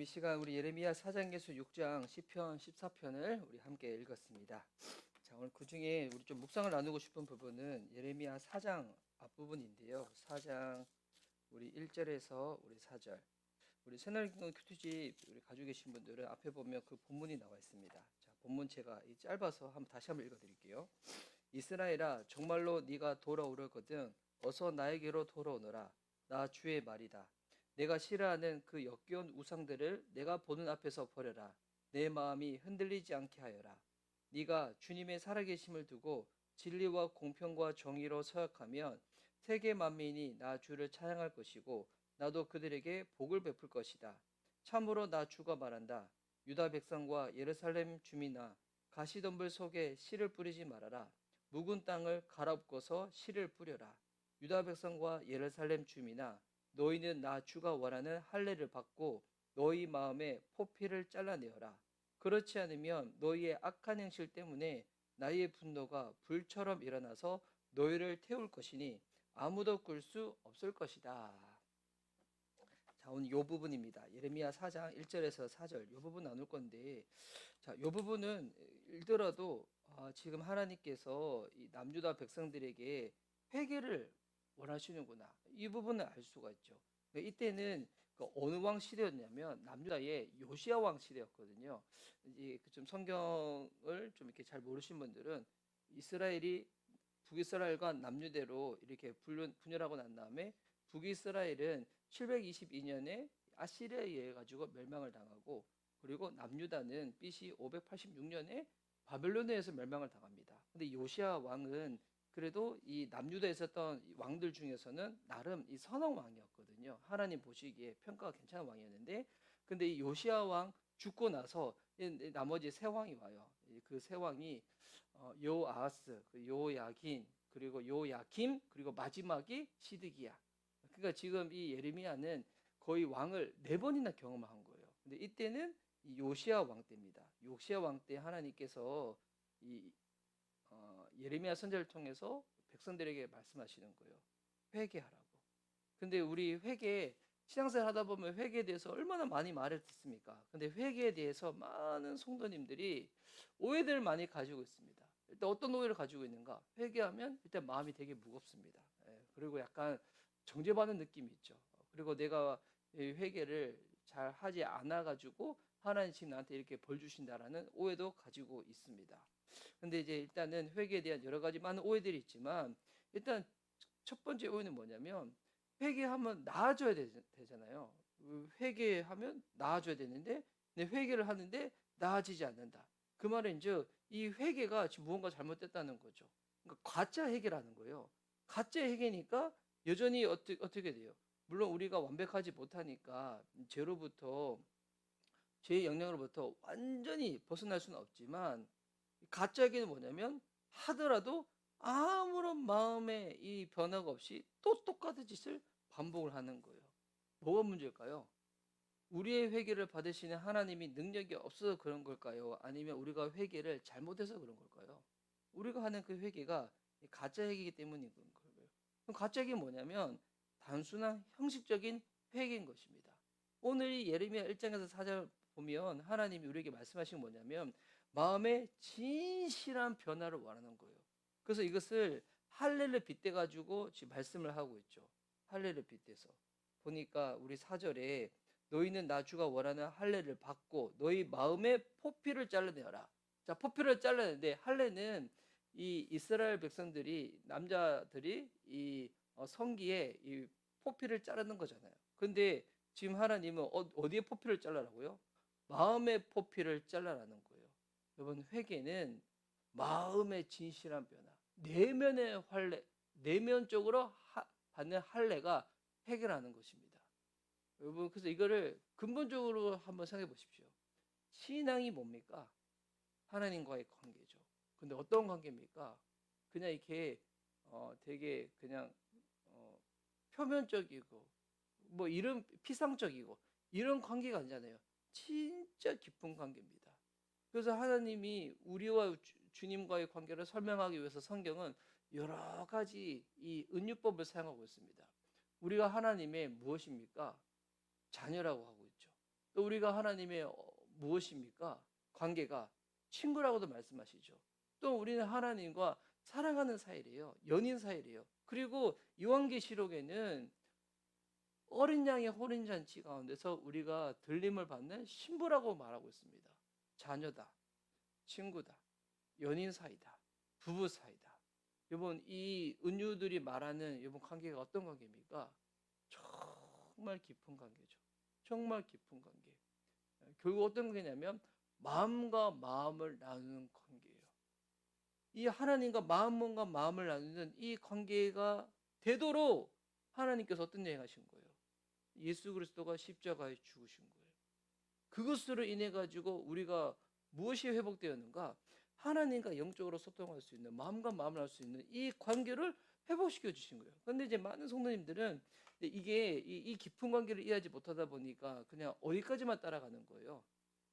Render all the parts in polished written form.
이 시간 우리 예레미야 4장에서 6장 시편 14편을 우리 함께 읽었습니다. 자, 오늘 그 중에 우리 좀 묵상을 나누고 싶은 부분은 예레미야 4장 앞부분인데요. 4장 우리 1절에서 우리 4절. 우리 새날경동 큐티집 우리 가지고 계신 분들은 앞에 보면 그 본문이 나와 있습니다. 자, 본문 제가 짧아서 다시 한번 읽어 드릴게요. 이스라엘아, 정말로 네가 돌아오려거든 어서 나에게로 돌아오너라. 나 주의 말이다. 내가 싫어하는 그 역겨운 우상들을 내가 보는 앞에서 버려라. 내 마음이 흔들리지 않게 하여라. 네가 주님의 살아계심을 두고 진리와 공평과 정의로 서약하면 세계 만민이 나 주를 찬양할 것이고 나도 그들에게 복을 베풀 것이다. 참으로 나 주가 말한다. 유다 백성과 예루살렘 주민아, 가시덤불 속에 씨를 뿌리지 말아라. 묵은 땅을 갈아엎고서 씨를 뿌려라. 유다 백성과 예루살렘 주민아, 너희는 나 주가 원하는 할례를 받고 너희 마음에 포피를 잘라내어라. 그렇지 않으면 너희의 악한 행실 때문에 나의 분노가 불처럼 일어나서 너희를 태울 것이니 아무도 끌 수 없을 것이다. 자, 오늘 이 부분입니다. 예레미야 4장 1절에서 4절 이 부분 나눌 건데, 자, 이 부분은 읽더라도 지금 하나님께서 이 남유다 백성들에게 회개를 원하시는구나, 이 부분을 알 수가 있죠. 이때는 그 어느 왕 시대였냐면 남유다의 요시야 왕 시대였거든요. 이제 좀 성경을 좀 이렇게 잘 모르신 분들은 이스라엘이 북이스라엘과 남유대로 이렇게 분열하고 난 다음에 북이스라엘은 722년에 아시리아에 의해 가지고 멸망을 당하고, 그리고 남유다는 BC 586년에 바벨론에서 멸망을 당합니다. 근데 요시야 왕은 그래도 이 남유다에 있었던 왕들 중에서는 나름 이 선한 왕이었거든요. 하나님 보시기에 평가가 괜찮은 왕이었는데, 근데 이 요시야 왕 죽고 나서 나머지 세 왕이 와요. 그 세 왕이 요아스, 요야긴, 그리고 요야김, 그리고 마지막이 시드기야. 그러니까 지금 이 예레미야는 거의 왕을 네 번이나 경험한 거예요. 근데 이때는 이 요시야 왕 때입니다. 요시야 왕 때 하나님께서 이 예레미야 선지자를 통해서 백성들에게 말씀하시는 거예요. 회개하라고. 근데 우리 신앙생활 하다 보면 회개에 대해서 얼마나 많이 말을 듣습니까? 근데 회개에 대해서 많은 성도님들이 오해들을 많이 가지고 있습니다. 일단 어떤 오해를 가지고 있는가? 회개하면 일단 마음이 되게 무겁습니다. 그리고 약간 정죄받는 느낌이 있죠. 그리고 내가 이 회개를 잘 하지 않아 가지고 하나님 지금 나한테 이렇게 벌 주신다라는 오해도 가지고 있습니다. 근데 이제 일단은 회개에 대한 여러 가지 많은 오해들이 있지만, 일단 첫 번째 오해는 뭐냐면 회개하면 나아져야 되잖아요. 회개하면 나아져야 되는데 내 회개를 하는데 나아지지 않는다. 그 말은 이제 이 회개가 지금 무언가 잘못됐다는 거죠. 그러니까 가짜 회개라는 거예요. 가짜 회개니까 여전히 어떻게 돼요? 물론 우리가 완벽하지 못하니까 죄의 영향으로부터 완전히 벗어날 수는 없지만, 가짜 회개는 뭐냐면 하더라도 아무런 마음의 이 변화가 없이 또 똑같은 짓을 반복을 하는 거예요. 뭐가 문제일까요? 우리의 회개를 받으시는 하나님이 능력이 없어서 그런 걸까요? 아니면 우리가 회개를 잘못해서 그런 걸까요? 우리가 하는 그 회개가 가짜 회개이기 때문인 거예요. 그럼 가짜 회개는 뭐냐면 단순한 형식적인 회개인 것입니다. 오늘 이 예레미야 1장에서 4절 보면 하나님이 우리에게 말씀하신 게 뭐냐면 마음의 진실한 변화를 원하는 거예요. 그래서 이것을 할례를 빗대 가지고 지금 말씀을 하고 있죠. 할례를 빗대서 보니까 우리 4절에 너희는 나 주가 원하는 할례를 받고 너희 마음의 포피를 잘라내어라. 자, 포피를 잘라내는데 할례는 이 이스라엘 백성들이 남자들이 이 성기에 이 포피를 자르는 거잖아요. 근데 지금 하나님은 어디에 포피를 잘라라고요? 마음의 포피를 잘라라는 거예요. 여러분, 회개는 마음의 진실한 변화, 내면의 할례, 내면적으로 받는 할례가 회개라는 것입니다. 여러분, 그래서 이거를 근본적으로 한번 생각해 보십시오. 신앙이 뭡니까? 하나님과의 관계죠. 근데 어떤 관계입니까? 그냥 이렇게 되게 그냥 표면적이고 뭐 이런 피상적이고 이런 관계가 아니잖아요. 진짜 깊은 관계입니다. 그래서 하나님이 우리와 주님과의 관계를 설명하기 위해서 성경은 여러 가지 이 은유법을 사용하고 있습니다. 우리가 하나님의 무엇입니까? 자녀라고 하고 있죠. 또 우리가 하나님의 무엇입니까? 관계가 친구라고도 말씀하시죠. 또 우리는 하나님과 사랑하는 사이래요. 연인 사이래요. 그리고 요한계시록에는 어린 양의 혼인잔치 가운데서 우리가 들림을 받는 신부라고 말하고 있습니다. 자녀다, 친구다, 연인 사이다, 부부 사이다. 여러분, 이 은유들이 말하는 여러분 관계가 어떤 관계입니까? 정말 깊은 관계죠. 정말 깊은 관계. 결국 어떤 관계냐면 마음과 마음을 나누는 관계예요. 이 하나님과 마음과 마음을 나누는 이 관계가 되도록 하나님께서 어떤 일 하신 거예요? 예수 그리스도가 십자가에 죽으신 거예요. 그것으로 인해 가지고 우리가 무엇이 회복되었는가? 하나님과 영적으로 소통할 수 있는, 마음과 마음을 할 수 있는 이 관계를 회복시켜 주신 거예요. 그런데 이제 많은 성도님들은 이게 이 깊은 관계를 이해하지 못하다 보니까 그냥 어디까지만 따라가는 거예요.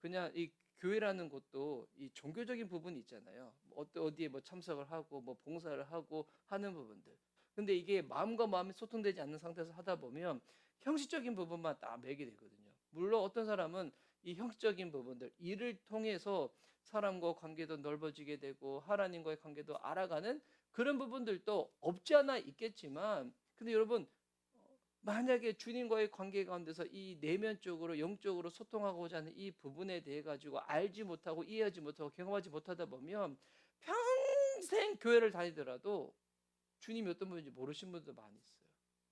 그냥 이 교회라는 것도 이 종교적인 부분이 있잖아요. 어디에 뭐 참석을 하고 뭐 봉사를 하고 하는 부분들. 근데 이게 마음과 마음이 소통되지 않는 상태에서 하다 보면 형식적인 부분만 딱 매게 되거든요. 물론 어떤 사람은 이 형식적인 부분들, 일을 통해서 사람과 관계도 넓어지게 되고 하나님과의 관계도 알아가는 그런 부분들도 없지 않아 있겠지만, 근데 여러분, 만약에 주님과의 관계 가운데서 이 내면적으로 영적으로 소통하고자 하는 이 부분에 대해 가지고 알지 못하고 이해하지 못하고 경험하지 못하다 보면 평생 교회를 다니더라도 주님이 어떤 분인지 모르시는 분도 많이 있어요.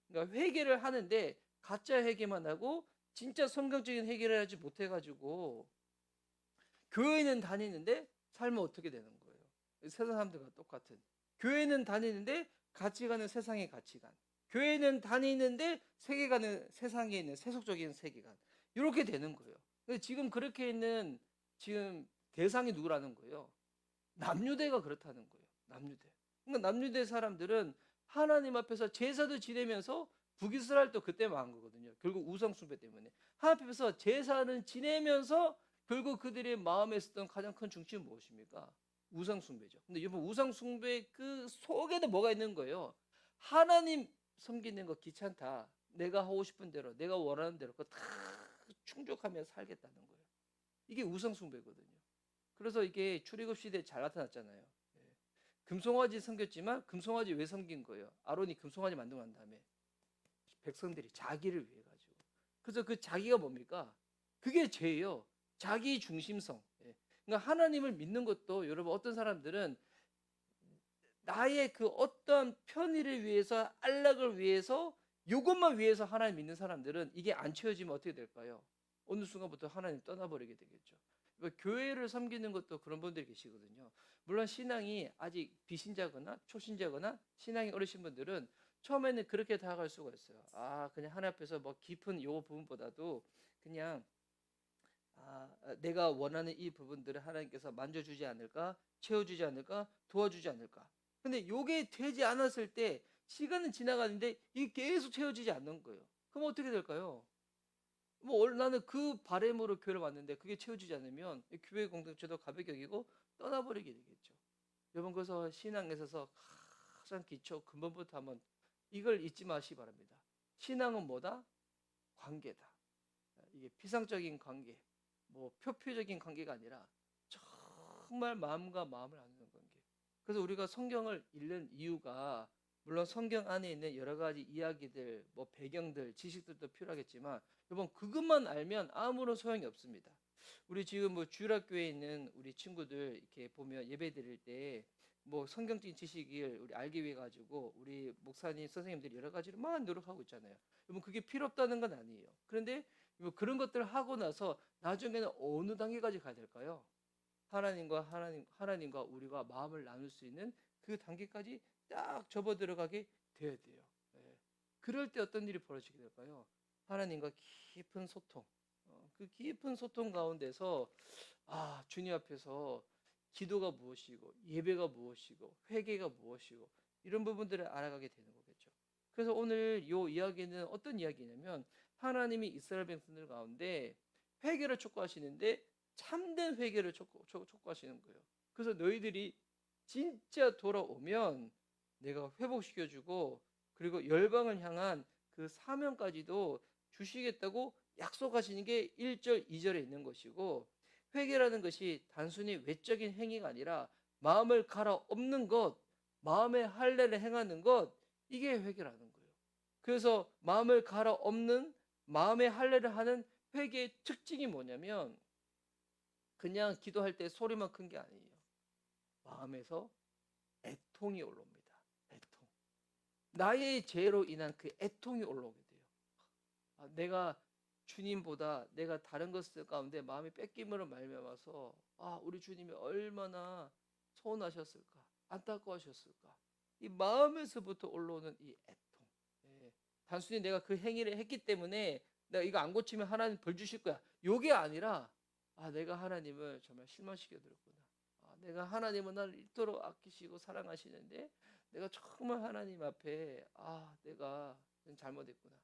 그러니까 회개를 하는데 가짜 회개만 하고 진짜 성경적인 회개를 하지 못해 가지고 교회는 다니는데 삶은 어떻게 되는 거예요? 세상 사람들과 똑같은. 교회는 다니는데 가치관은 세상의 가치관. 교회는 다니는데 세계관은 세상에 있는 세속적인 세계관. 이렇게 되는 거예요. 근데 지금 그렇게 있는 지금 대상이 누구라는 거예요? 남유대가 그렇다는 거예요. 남유대. 그러니까 남유대 사람들은 하나님 앞에서 제사도 지내면서 북이스라엘도 그때 망한 거거든요. 결국 우상 숭배 때문에. 하나님 앞에서 제사는 지내면서 결국 그들의 마음에 있었던 가장 큰 중심은 무엇입니까? 우상 숭배죠. 근데 여러분, 우상 숭배 그 속에도 뭐가 있는 거예요? 하나님 섬기는 거 귀찮다. 내가 하고 싶은 대로, 내가 원하는 대로 그거 다 충족하며 살겠다는 거예요. 이게 우상 숭배거든요. 그래서 이게 출애굽 시대에 잘 나타났잖아요. 예. 금송아지 섬겼지만 금송아지 왜 섬긴 거예요? 아론이 금송아지 만들고 난 다음에 백성들이 자기를 위해 가지고. 그래서 그 자기가 뭡니까? 그게 죄예요. 자기 중심성. 예. 그러니까 하나님을 믿는 것도 여러분 어떤 사람들은 나의 그 어떤 편의를 위해서 안락을 위해서 이것만 위해서 하나님 믿는 사람들은 이게 안 채워지면 어떻게 될까요? 어느 순간부터 하나님 떠나버리게 되겠죠. 교회를 섬기는 것도 그런 분들이 계시거든요. 물론 신앙이 아직 비신자거나 초신자거나 신앙이 어리신 분들은 처음에는 그렇게 다가갈 수가 있어요. 아, 그냥 하나님 앞에서 뭐 깊은 요 부분보다도 그냥 내가 원하는 이 부분들을 하나님께서 만져주지 않을까, 채워주지 않을까, 도와주지 않을까. 근데 요게 되지 않았을 때 시간은 지나가는데 이게 계속 채워지지 않는 거예요. 그럼 어떻게 될까요? 뭐 나는 그 바램으로 교회를 왔는데 그게 채워지지 않으면 교회 공동체도 가볍게 여기고 떠나버리게 되겠죠. 여러분, 그래서 신앙에 있어서 가장 기초 근본부터 한번 이걸 잊지 마시기 바랍니다. 신앙은 뭐다? 관계다. 이게 피상적인 관계, 뭐 표피적인 관계가 아니라 정말 마음과 마음을 나누는 관계. 그래서 우리가 성경을 읽는 이유가 물론 성경 안에 있는 여러 가지 이야기들, 뭐 배경들, 지식들도 필요하겠지만 여러분, 그것만 알면 아무런 소용이 없습니다. 우리 지금 뭐 주일학교에 있는 우리 친구들 이렇게 보면 예배 드릴 때 뭐 성경적인 지식을 우리 알기 위해 가지고 우리 목사님 선생님들이 여러 가지로 막 노력하고 있잖아요. 여러분, 그게 필요 없다는 건 아니에요. 그런데 뭐 그런 것들을 하고 나서 나중에는 어느 단계까지 가야 될까요? 하나님과 우리가 마음을 나눌 수 있는 그 단계까지 딱 접어 들어가게 돼야 돼요. 예. 그럴 때 어떤 일이 벌어지게 될까요? 하나님과 깊은 소통, 그 깊은 소통 가운데서 주님 앞에서 기도가 무엇이고 예배가 무엇이고 회개가 무엇이고 이런 부분들을 알아가게 되는 거겠죠. 그래서 오늘 이 이야기는 어떤 이야기냐면 하나님이 이스라엘 백성들 가운데 회개를 촉구하시는데 참된 회개를 촉구하시는 거예요. 그래서 너희들이 진짜 돌아오면 내가 회복시켜주고 그리고 열방을 향한 그 사명까지도 주시겠다고 약속하시는 게 1절, 2절에 있는 것이고, 회개라는 것이 단순히 외적인 행위가 아니라 마음을 갈아엎는 것, 마음의 할례를 행하는 것, 이게 회개라는 거예요. 그래서 마음을 갈아엎는 마음의 할례를 하는 회개의 특징이 뭐냐면 그냥 기도할 때 소리만 큰 게 아니에요. 마음에서 애통이 올라옵니다. 애통. 나의 죄로 인한 그 애통이 올라오게 돼요. 내가 주님보다 내가 다른 것들 가운데 마음이 뺏김으로 말미암아서 우리 주님이 얼마나 서운하셨을까, 안타까우셨을까. 이 마음에서부터 올라오는 이 애통. 예. 단순히 내가 그 행위를 했기 때문에 내가 이거 안 고치면 하나님 벌 주실 거야. 요게 아니라 내가 하나님을 정말 실망시켜 드렸구나. 내가 하나님은 나를 이토록 아끼시고 사랑하시는데 내가 정말 하나님 앞에 내가 잘못했구나.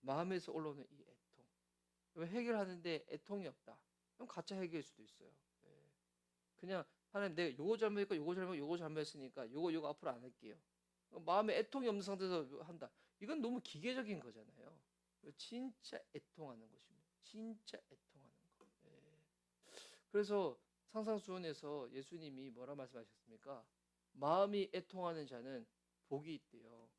마음에서 올라오는 이 애통. 해결하는데 애통이 없다. 그럼 가짜 해결일 수도 있어요. 예. 그냥 하나님 내가 요거 잘못했고 요거 잘못했으니까 요거 앞으로 안 할게요. 마음에 애통이 없는 상태에서 한다. 이건 너무 기계적인 거잖아요. 진짜 애통하는 것입니다. 진짜 애통하는 거. 예. 그래서 상상수훈에서 예수님이 뭐라 말씀하셨습니까? 마음이 애통하는 자는 복이 있대요.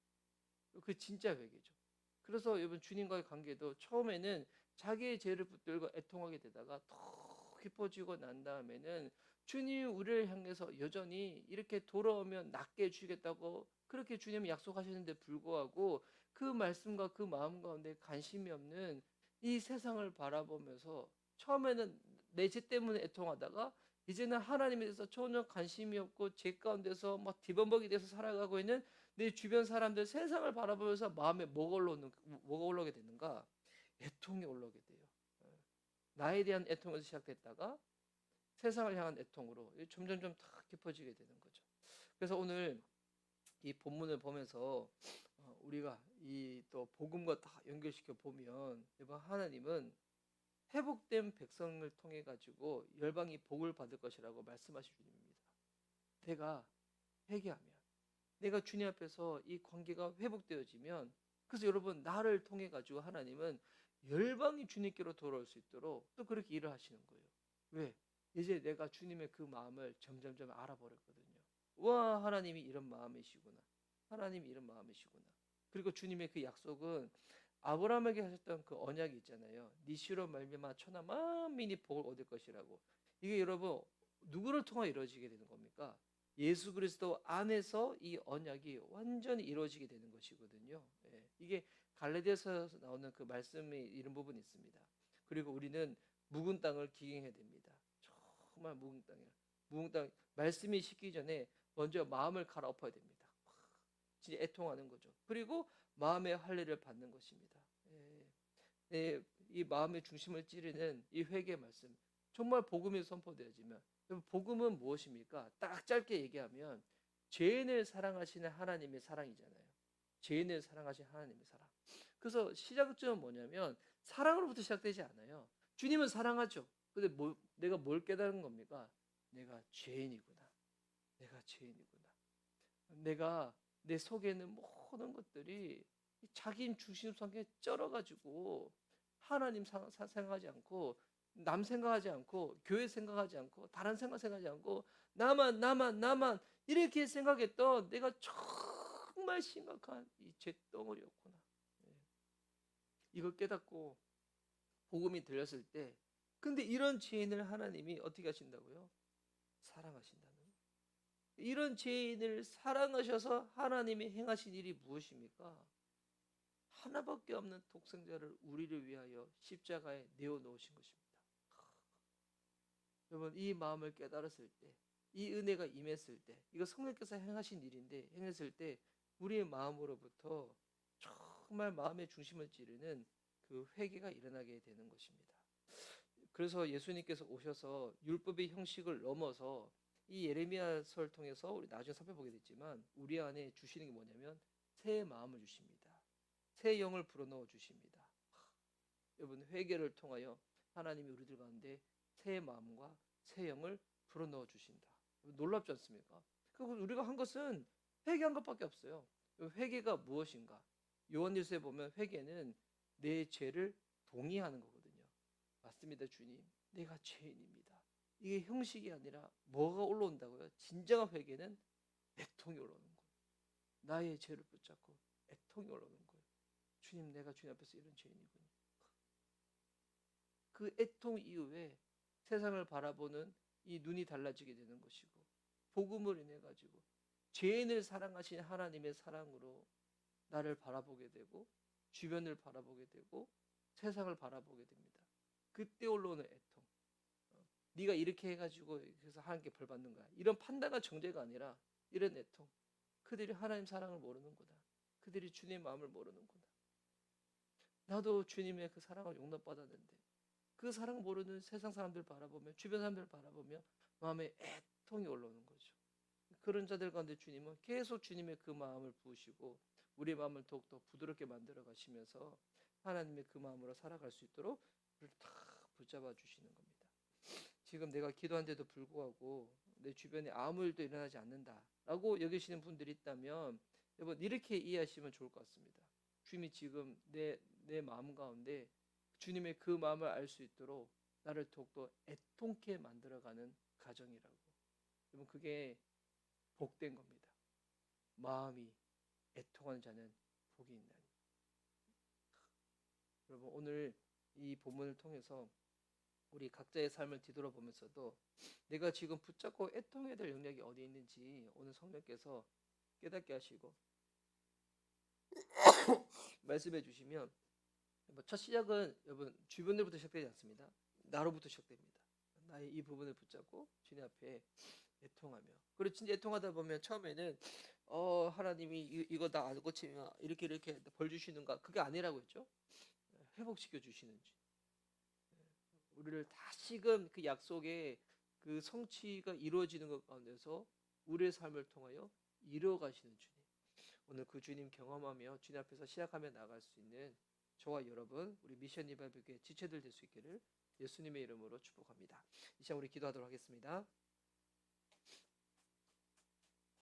그 진짜 회개죠. 그래서 여러분 주님과의 관계도 처음에는 자기의 죄를 붙들고 애통하게 되다가 더 깊어지고 난 다음에는 주님이 우리를 향해서 여전히 이렇게 돌아오면 낫게 해주겠다고 그렇게 주님이 약속하셨는데 불구하고 그 말씀과 그 마음 가운데 관심이 없는 이 세상을 바라보면서 처음에는 내 죄 때문에 애통하다가 이제는 하나님에 대해서 전혀 관심이 없고 죄 가운데서 막 뒤범벅이 돼서 살아가고 있는 내 주변 사람들 세상을 바라보면서 마음에 뭐가 올라오게 되는가? 애통이 올라오게 돼요. 나에 대한 애통에서 시작됐다가 세상을 향한 애통으로 점점점 다 깊어지게 되는 거죠. 그래서 오늘 이 본문을 보면서 우리가 이 또 복음과 다 연결시켜 보면 여러분 하나님은 회복된 백성을 통해 가지고 열방이 복을 받을 것이라고 말씀하신 주님입니다. 내가 회개하면 내가 주님 앞에서 이 관계가 회복되어지면 그래서 여러분 나를 통해 가지고 하나님은 열방이 주님께로 돌아올 수 있도록 또 그렇게 일을 하시는 거예요. 왜? 이제 내가 주님의 그 마음을 점점점 알아버렸거든요. 와 하나님이 이런 마음이시구나. 하나님이 이런 마음이시구나. 그리고 주님의 그 약속은 아브라함에게 하셨던 그 언약이 있잖아요. 네 씨로 말미암아 천하 만민이 복을 얻을 것이라고. 이게 여러분 누구를 통해 이루어지게 되는 겁니까? 예수 그리스도 안에서 이 언약이 완전히 이루어지게 되는 것이거든요. 예, 이게 갈라디아서에서 나오는 그 말씀이 이런 부분이 있습니다. 그리고 우리는 묵은 땅을 기경해야 됩니다. 정말 묵은 땅이야. 묵은 땅 말씀이 식기 전에 먼저 마음을 갈아엎어야 됩니다. 진짜 애통하는 거죠. 그리고 마음의 할례를 받는 것입니다. 이 마음의 중심을 찌르는 이 회개 말씀 정말 복음이 선포되어지면 복음은 무엇입니까? 딱 짧게 얘기하면 죄인을 사랑하시는 하나님의 사랑이잖아요. 죄인을 사랑하시는 하나님의 사랑. 그래서 시작점은 뭐냐면 사랑으로부터 시작되지 않아요. 주님은 사랑하죠. 근데 내가 뭘 깨달은 겁니까? 내가 죄인이구나. 내가 죄인이구나. 내가 내 속에 있는 모든 것들이 자기 중심 속에 쩔어가지고 하나님 생각하지 않고 남 생각하지 않고 교회 생각하지 않고 다른 생각하지 않고 나만 이렇게 생각했던 내가 정말 심각한 이 죄덩어리였구나. 이걸 깨닫고 복음이 들렸을 때 근데 이런 죄인을 하나님이 어떻게 하신다고요? 사랑하신다는 거예요. 이런 죄인을 사랑하셔서 하나님이 행하신 일이 무엇입니까? 하나밖에 없는 독생자를 우리를 위하여 십자가에 내어놓으신 것입니다. 여러분 이 마음을 깨달았을 때, 이 은혜가 임했을 때, 이거 성령께서 행하신 일인데 행했을 때 우리의 마음으로부터 정말 마음의 중심을 찌르는 그 회개가 일어나게 되는 것입니다. 그래서 예수님께서 오셔서 율법의 형식을 넘어서 이 예레미야서를 통해서 우리 나중에 살펴보게 됐지만 우리 안에 주시는 게 뭐냐면 새 마음을 주십니다. 새 영을 불어넣어 주십니다. 여러분 회개를 통하여 하나님이 우리들 가운데 새 마음과 새 영을 불어넣어 주신다. 놀랍지 않습니까? 그리고 우리가 한 것은 회개한 것밖에 없어요. 회개가 무엇인가? 요한일서에 보면 회개는 내 죄를 동의하는 거거든요. 맞습니다, 주님. 내가 죄인입니다. 이게 형식이 아니라 뭐가 올라온다고요? 진정한 회개는 애통이 올라오는 거예요. 나의 죄를 붙잡고 애통이 올라오는 거예요. 주님, 내가 주님 앞에서 이런 죄인이군요. 그 애통 이후에 세상을 바라보는 이 눈이 달라지게 되는 것이고, 복음을 인해 가지고 죄인을 사랑하신 하나님의 사랑으로 나를 바라보게 되고, 주변을 바라보게 되고, 세상을 바라보게 됩니다. 그때 올라오는 애통. 네가 이렇게 해가지고 그래서 하나님께 벌 받는 거야. 이런 판단과 정죄가 아니라 이런 애통. 그들이 하나님 사랑을 모르는구나. 그들이 주님의 마음을 모르는구나. 나도 주님의 그 사랑을 용납받았는데 그 사랑 모르는 세상 사람들 바라보며 주변 사람들 바라보며 마음에 애통이 올라오는 거죠. 그런 자들 가운데 주님은 계속 주님의 그 마음을 부으시고 우리의 마음을 더욱더 부드럽게 만들어 가시면서 하나님의 그 마음으로 살아갈 수 있도록 우리를 탁 붙잡아 주시는 겁니다. 지금 내가 기도한데도 불구하고 내 주변에 아무 일도 일어나지 않는다라고 여기시는 분들이 있다면 여러분 이렇게 이해하시면 좋을 것 같습니다. 주님이 지금 내 마음 가운데 주님의 그 마음을 알 수 있도록 나를 더욱더 애통케 만들어가는 가정이라고. 여러분 그게 복된 겁니다. 마음이 애통하는 자는 복이 있나니. 여러분 오늘 이 본문을 통해서 우리 각자의 삶을 뒤돌아보면서도 내가 지금 붙잡고 애통해야 될 영역이 어디 있는지 오늘 성령께서 깨닫게 하시고 말씀해 주시면 첫 시작은 여러분 주변으로부터 시작되지 않습니다. 나로부터 시작됩니다. 나의 이 부분을 붙잡고 주님 앞에 애통하며 그리고 진짜 애통하다 보면 처음에는 하나님이 이거 나 안 고치면 이렇게 벌 주시는가 그게 아니라고 했죠. 회복시켜 주시는지 우리를 다시금 그 약속의 그 성취가 이루어지는 것 가운데서 우리의 삶을 통하여 이루어가시는 주님. 오늘 그 주님 경험하며 주님 앞에서 시작하며 나갈 수 있는 저와 여러분 우리 미션 리바이벌교회 지체들 될 수 있기를 예수님의 이름으로 축복합니다. 이 시간 우리 기도하도록 하겠습니다.